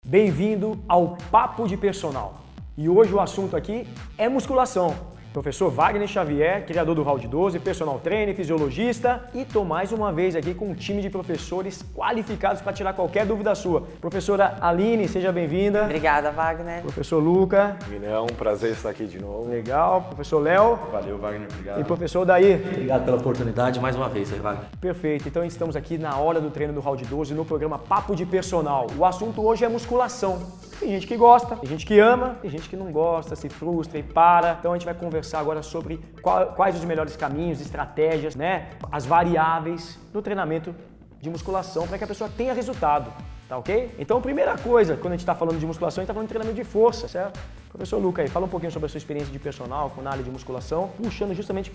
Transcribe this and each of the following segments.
Bem-vindo ao Papo de Personal. E hoje o assunto aqui é musculação. Professor Wagner Xavier, criador do Round 12, personal trainer, fisiologista, e tô mais uma vez aqui com um time de professores qualificados para tirar qualquer dúvida sua. Professora Aline, seja bem-vinda. Obrigada, Wagner. Professor Luca. Guilherme, prazer estar aqui de novo. Legal. Professor Léo. Valeu, Wagner, obrigado. E professor Daí. Obrigado pela oportunidade mais uma vez, Wagner. Perfeito. Então estamos aqui na hora do treino do Round 12 no programa Papo de Personal. O assunto hoje é musculação. Tem gente que gosta, tem gente que ama, tem gente que não gosta, se frustra e para. Então a gente vai conversar agora sobre quais os melhores caminhos, estratégias, né? As variáveis no treinamento de musculação para que a pessoa tenha resultado, tá ok? Então, primeira coisa, quando a gente está falando de musculação, a gente está falando de treinamento de força, certo? Professor Luca aí, fala um pouquinho sobre a sua experiência de personal com análise de musculação, puxando justamente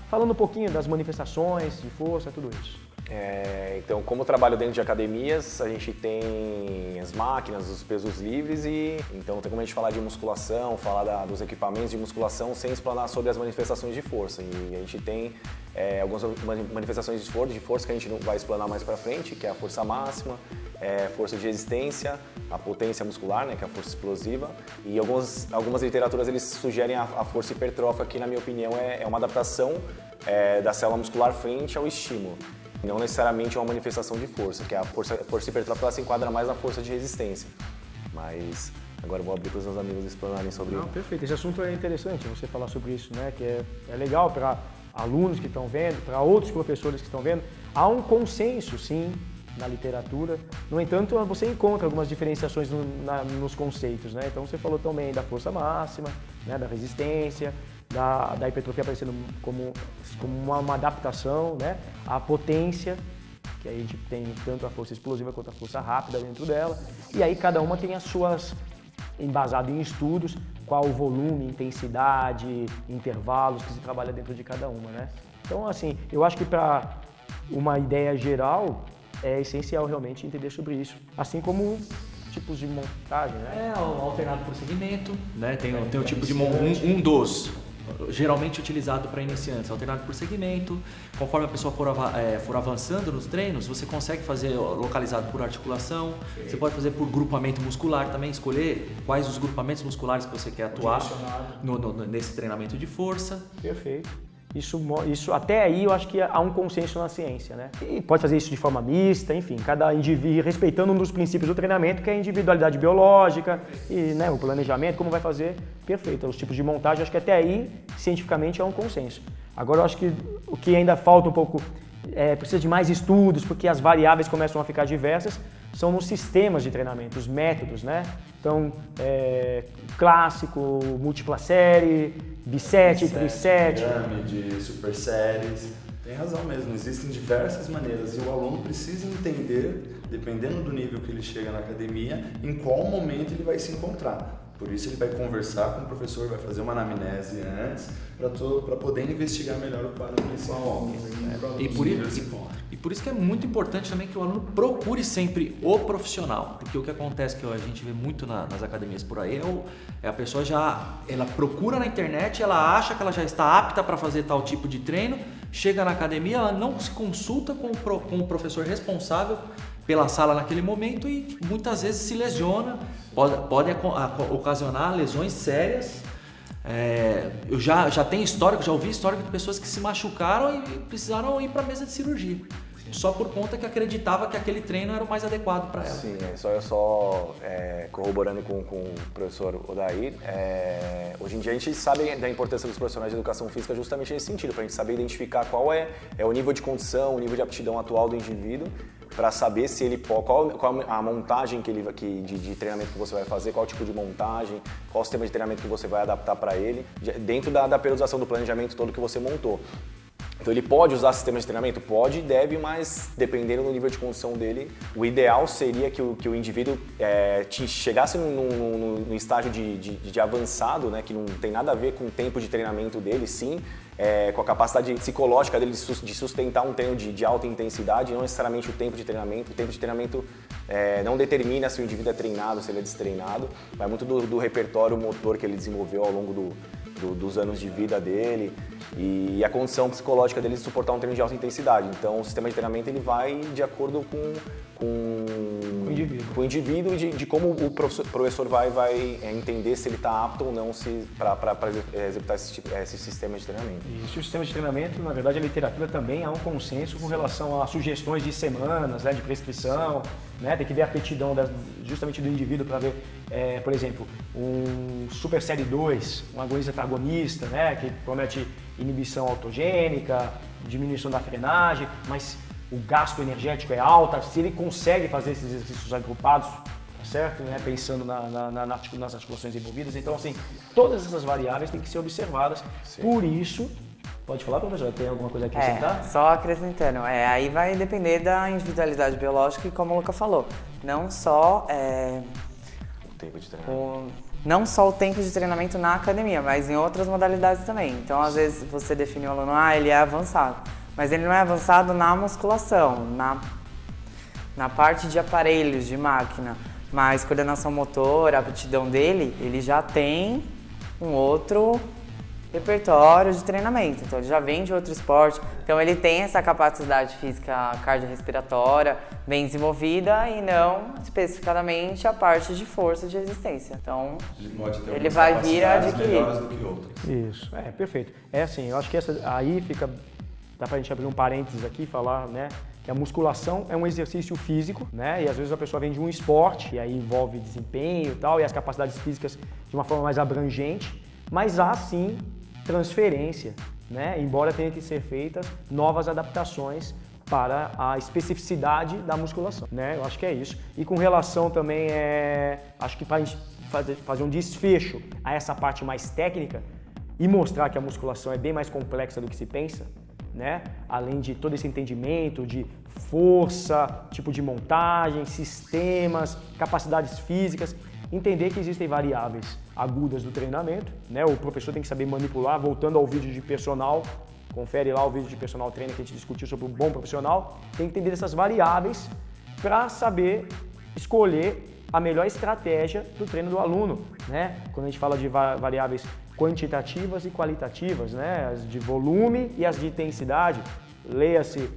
falando um pouquinho das manifestações de força, tudo isso. Então, como eu trabalho dentro de academias, a gente tem as máquinas, os pesos livres e então tem como a gente falar de musculação, falar dos equipamentos de musculação sem explanar sobre as manifestações de força. E a gente tem algumas manifestações de força que a gente não vai explanar mais para frente, que é a força máxima, força de resistência, a potência muscular, né, que é a força explosiva, e algumas literaturas eles sugerem a força hipertrófica, que na minha opinião é uma adaptação da célula muscular frente ao estímulo. Não necessariamente é uma manifestação de força, que a força hipertrófica ela se enquadra mais na força de resistência. Mas agora eu vou abrir para os meus amigos explanarem sobre isso. Perfeito, esse assunto é interessante você falar sobre isso, né? Que é legal para alunos que estão vendo, para outros professores que estão vendo. Há um consenso, sim, na literatura. No entanto, você encontra algumas diferenciações nos conceitos, né? Então você falou também da força máxima, né? Da resistência, da hipertrofia aparecendo como uma adaptação, né? A potência, que aí a gente tem tanto a força explosiva quanto a força rápida dentro dela, e aí cada uma tem as suas, embasado em estudos, qual o volume, intensidade, intervalos que se trabalha dentro de cada uma, né? Então, assim, eu acho que para uma ideia geral é essencial realmente entender sobre isso, assim como tipos de montagem, né? Alternado por segmento, né? Tem o tipo de um dos geralmente utilizado para iniciantes, alternado por segmento. Conforme a pessoa for avançando nos treinos, você consegue fazer localizado por articulação. Sim. Você pode fazer por grupamento muscular também, escolher quais os grupamentos musculares que você quer atuar nesse treinamento de força. Perfeito. Isso até aí eu acho que há um consenso na ciência, né? E pode fazer isso de forma mista, enfim, cada indivíduo respeitando um dos princípios do treinamento, que é a individualidade biológica e, né, o planejamento, como vai fazer, perfeito. Os tipos de montagem, acho que até aí, cientificamente, há um consenso. Agora eu acho que o que ainda falta um pouco, precisa de mais estudos, porque as variáveis começam a ficar diversas, são nos sistemas de treinamento, os métodos, né? Então, clássico, múltipla série, bisete, trisete. Pirâmide, super séries. Tem razão mesmo, existem diversas maneiras e o aluno precisa entender, dependendo do nível que ele chega na academia, em qual momento ele vai se encontrar. Por isso ele vai conversar com o professor, vai fazer uma anamnese antes, para poder investigar melhor o quadro principal. E por isso que é muito importante também que o aluno procure sempre o profissional, porque o que acontece que a gente vê muito nas academias por aí é a pessoa ela procura na internet, ela acha que ela já está apta para fazer tal tipo de treino, chega na academia, ela não se consulta com o professor responsável pela sala naquele momento e muitas vezes se lesiona, pode ocasionar lesões sérias. Eu já tenho histórico, já ouvi histórico de pessoas que se machucaram e precisaram ir para a mesa de cirurgia. Só por conta que acreditava que aquele treino era o mais adequado para ela. Sim, só corroborando com o professor Odair, hoje em dia a gente sabe da importância dos profissionais de educação física justamente nesse sentido, para a gente saber identificar qual é o nível de condição, o nível de aptidão atual do indivíduo, para saber se ele qual a montagem de treinamento que você vai fazer, qual tipo de montagem, qual o sistema de treinamento que você vai adaptar para ele, dentro da periodização do planejamento todo que você montou. Então ele pode usar sistema de treinamento? Pode e deve, mas dependendo do nível de condição dele, o ideal seria que o indivíduo chegasse no estágio de avançado, né, que não tem nada a ver com o tempo de treinamento dele, sim, com a capacidade psicológica dele de sustentar um treino de alta intensidade, não necessariamente o tempo de treinamento. O tempo de treinamento não determina se o indivíduo é treinado, se ele é destreinado, vai muito do repertório motor que ele desenvolveu ao longo dos anos de vida dele e a condição psicológica dele de suportar um treino de alta intensidade. Então, o sistema de treinamento ele vai de acordo com o indivíduo. O indivíduo e de como o professor vai entender se ele está apto ou não para executar esse sistema de treinamento. Isso, o sistema de treinamento, na verdade, a literatura também há um consenso com relação a sugestões de semanas, né, de prescrição, né, tem que ver a aptidão justamente do indivíduo para ver, por exemplo, um Super Série 2, um agonista-antagonista, né, que promete inibição autogênica, diminuição da frenagem, mas o gasto energético é alto, se ele consegue fazer esses exercícios agrupados, tá certo? Né? Pensando nas articulações envolvidas. Então, assim, todas essas variáveis têm que ser observadas. Sim. Por isso, pode falar, professor? Tem alguma coisa a acrescentar? Só acrescentando. Aí vai depender da individualidade biológica e como o Luca falou. Não só o tempo de treinamento. Não só o tempo de treinamento na academia, mas em outras modalidades também. Então, às vezes, você define o aluno, ele é avançado. Mas ele não é avançado na musculação, na parte de aparelhos, de máquina. Mas coordenação motora, a aptidão dele, ele já tem um outro repertório de treinamento. Então ele já vem de outro esporte. Então ele tem essa capacidade física cardiorrespiratória bem desenvolvida e não especificadamente a parte de força de resistência. Então ele vai vir a adquirir. Melhores do que outras. Isso, perfeito. Assim, eu acho que aí fica... Dá pra gente abrir um parênteses aqui e falar, né, que a musculação é um exercício físico, né, e às vezes a pessoa vem de um esporte, e aí envolve desempenho e tal, e as capacidades físicas de uma forma mais abrangente, mas há sim transferência, né, embora tenha que ser feitas novas adaptações para a especificidade da musculação, né, eu acho que é isso. E com relação também, acho que para a gente fazer um desfecho a essa parte mais técnica e mostrar que a musculação é bem mais complexa do que se pensa, né? Além de todo esse entendimento de força, tipo de montagem, sistemas, capacidades físicas, entender que existem variáveis agudas do treinamento, né? O professor tem que saber manipular, voltando ao vídeo de personal, confere lá o vídeo de personal trainer que a gente discutiu sobre o bom profissional, tem que entender essas variáveis para saber escolher a melhor estratégia do treino do aluno, né? Quando a gente fala de variáveis quantitativas e qualitativas, né? As de volume e as de intensidade, leia-se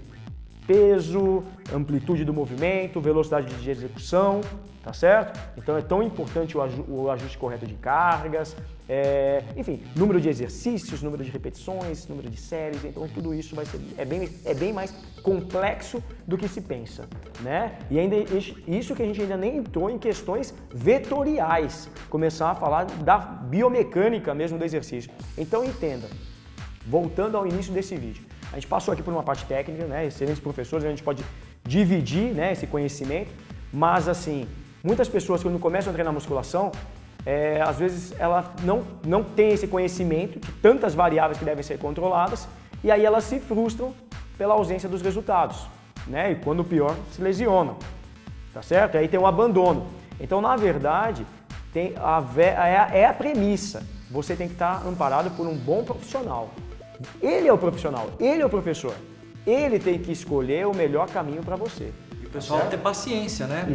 peso, amplitude do movimento, velocidade de execução, tá certo? Então é tão importante o ajuste correto de cargas, enfim, número de exercícios, número de repetições, número de séries, então tudo isso é bem mais complexo do que se pensa, né? E ainda isso que a gente ainda nem entrou em questões vetoriais, começar a falar da biomecânica mesmo do exercício. Então entenda, voltando ao início desse vídeo, a gente passou aqui por uma parte técnica, né? Excelentes professores, a gente pode dividir, né, esse conhecimento, mas assim, muitas pessoas quando começam a treinar musculação, às vezes ela não tem esse conhecimento de tantas variáveis que devem ser controladas e aí elas se frustram pela ausência dos resultados, né? E quando pior, se lesionam, tá certo? E aí tem um abandono. Então, na verdade, é a premissa. Você tem que estar amparado por um bom profissional. Ele é o profissional, ele é o professor. Ele tem que escolher o melhor caminho para você. O pessoal ter paciência, né?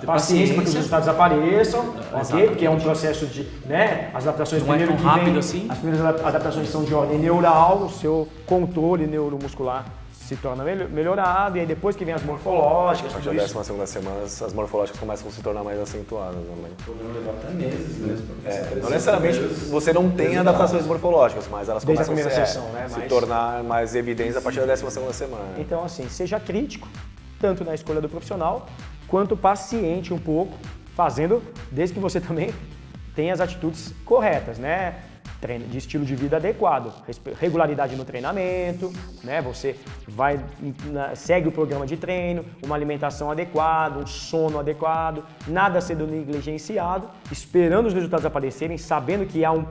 Paciência para que os resultados apareçam, ok? Porque é um processo de, né? As adaptações não primeiro é tão rápido assim. As primeiras adaptações são de ordem neural, o seu controle neuromuscular se torna melhorado, e aí depois que vem as morfológicas, a partir da 12ª semana, as morfológicas começam a se tornar mais acentuadas também. Podemos levar até meses mesmo. Não necessariamente você não tem adaptações morfológicas, mas elas desde começam a primeira sessão, né? se tornar mais evidentes a partir da 12ª semana. Então, assim, seja crítico, tanto na escolha do profissional, quanto paciente um pouco, fazendo, desde que você também tenha as atitudes corretas, né? De estilo de vida adequado, regularidade no treinamento, né? Você segue o programa de treino, uma alimentação adequada, um sono adequado, nada sendo negligenciado, esperando os resultados aparecerem, sabendo que há um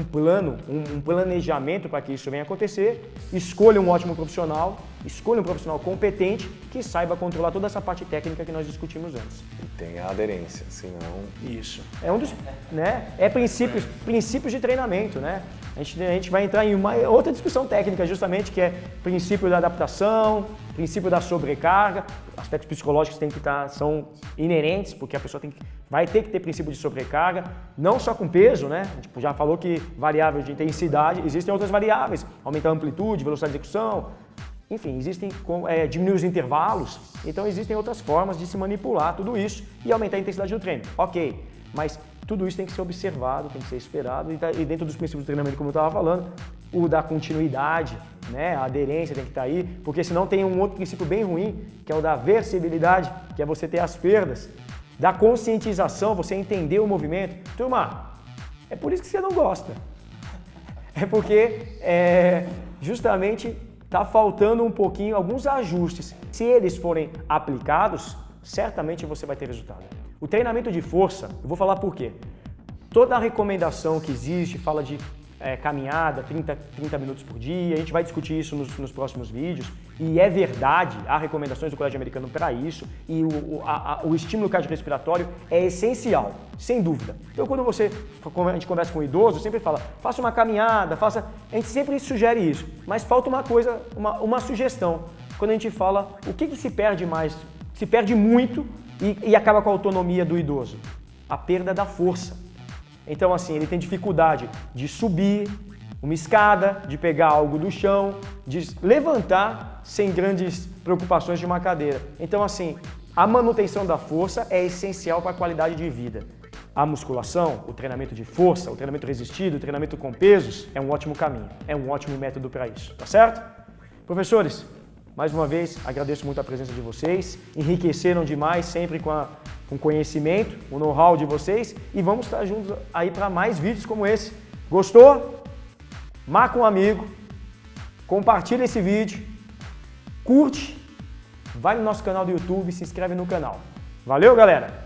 plano, um planejamento para que isso venha acontecer. Escolha um ótimo profissional, escolha um profissional competente que saiba controlar toda essa parte técnica que nós discutimos antes. E tenha aderência, senão... Isso. É um dos, né? Princípios de treinamento, né? A gente vai entrar em uma outra discussão técnica, justamente, que é princípio da adaptação, princípio da sobrecarga. Aspectos psicológicos são inerentes, porque a pessoa vai ter que ter princípio de sobrecarga, não só com peso, né? A gente já falou que variável de intensidade, existem outras variáveis, aumentar a amplitude, velocidade de execução, Enfim, existem diminuir os intervalos, então existem outras formas de se manipular tudo isso e aumentar a intensidade do treino. Ok, mas tudo isso tem que ser observado, tem que ser esperado e dentro dos princípios do treinamento, como eu estava falando, o da continuidade, né? A aderência tem que estar aí, porque senão tem um outro princípio bem ruim, que é o da versibilidade, que é você ter as perdas, da conscientização, você entender o movimento. Turma, é por isso que você não gosta. É porque justamente está faltando um pouquinho, alguns ajustes. Se eles forem aplicados, certamente você vai ter resultado. O treinamento de força, eu vou falar por quê. Toda a recomendação que existe fala de caminhada, 30 minutos por dia, a gente vai discutir isso nos próximos vídeos, e é verdade, há recomendações do Colégio Americano para isso, e o estímulo cardiorrespiratório é essencial, sem dúvida. Então quando a gente conversa com o idoso, sempre fala, faça uma caminhada, a gente sempre sugere isso, mas falta uma coisa, uma sugestão, quando a gente fala o que se perde mais, se perde muito e acaba com a autonomia do idoso, a perda da força. Então, assim, ele tem dificuldade de subir uma escada, de pegar algo do chão, de levantar sem grandes preocupações de uma cadeira. Então, assim, a manutenção da força é essencial para a qualidade de vida. A musculação, o treinamento de força, o treinamento resistido, o treinamento com pesos é um ótimo caminho, é um ótimo método para isso, tá certo? Professores, mais uma vez, agradeço muito a presença de vocês, enriqueceram demais sempre com conhecimento, o know-how de vocês e vamos estar juntos aí para mais vídeos como esse. Gostou? Marca um amigo, compartilha esse vídeo, curte, vai no nosso canal do YouTube e se inscreve no canal. Valeu, galera?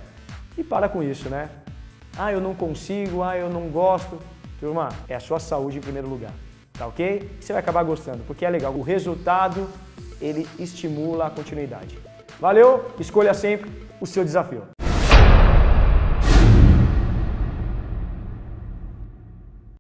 E para com isso, né? Ah, eu não consigo, eu não gosto. Turma, é a sua saúde em primeiro lugar, tá ok? Você vai acabar gostando, porque é legal. O resultado, ele estimula a continuidade. Valeu? Escolha sempre o seu desafio.